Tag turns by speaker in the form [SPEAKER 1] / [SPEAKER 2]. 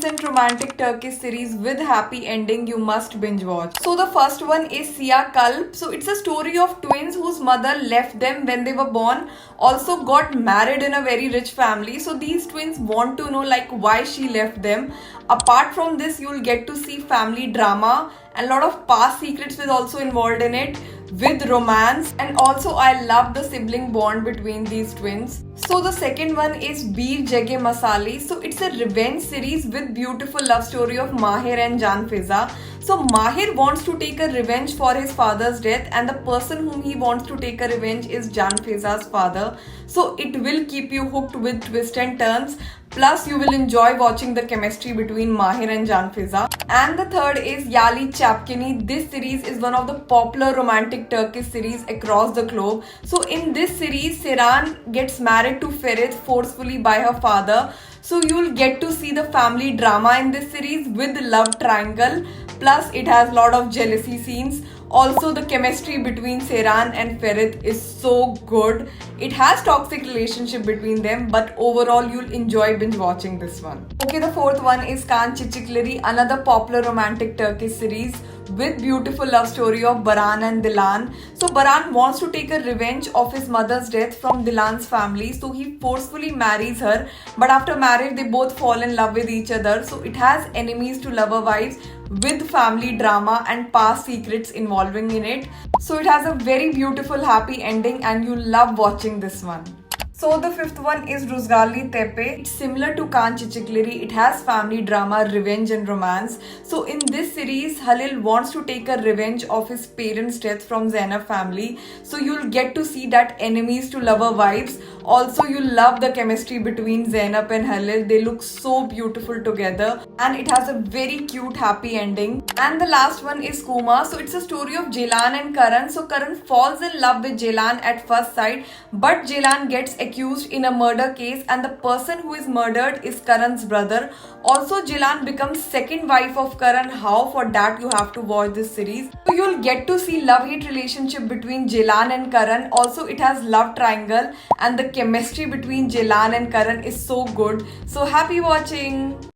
[SPEAKER 1] recent romantic Turkish series with happy ending you must binge watch. So the first one is Sia Kalp. So it's a story of twins whose mother left them when they were born, also got married in a very rich family. So these twins want to know like why she left them. Apart from this, you'll get to see family drama and a lot of past secrets is also involved in it with romance, and also I love the sibling bond between these twins. So the second one is Bir Jaghe Masali. So it's a revenge series with beautiful love story of Mahir and Jan Fiza. So Mahir wants to take a revenge for his father's death, and the person whom he wants to take a revenge is Jan Fiza's father. So it will keep you hooked with twists and turns. Plus, you will enjoy watching the chemistry between Mahir and Jan Fiza. And the third is Yali Chapkini. This series is one of the popular romantic Turkish series across the globe. So in this series, Seyran gets married to Ferit forcefully by her father. So you'll get to see the family drama in this series with love triangle. Plus, it has a lot of jealousy scenes. Also, the chemistry between Seyran and Ferit is so good. It has toxic relationship between them, but overall you'll enjoy binge watching this one. Okay, the fourth one is Kan Çiçekleri, another popular romantic Turkish series with beautiful love story of Baran and Dilan. So Baran wants to take a revenge of his mother's death from Dilan's family. So he forcefully marries her, but after marriage they both fall in love with each other. So it has enemies to lover vibes with family drama and past secrets involving in it. So it has a very beautiful happy ending and you love watching this one. So the fifth one is Ruzgali Tepe. It's similar to Kan Çiçekleri. It has family drama, revenge and romance. So in this series, Halil wants to take a revenge of his parents' death from Zainab family. So you'll get to see that enemies to lover vibes. Also, you'll love the chemistry between Zainab and Halil. They look so beautiful together. And it has a very cute happy ending. And the last one is Kuma. So it's a story of Jelan and Karan. So Karan falls in love with Jelan at first sight, but Jelan gets accused in a murder case, and the person who is murdered is Karan's brother. Also, Jelan becomes second wife of Karan. How? For that you have to watch this series. So you'll get to see love-hate relationship between Jelan and Karan. Also, it has love triangle and the chemistry between Jelan and Karan is so good. So happy watching!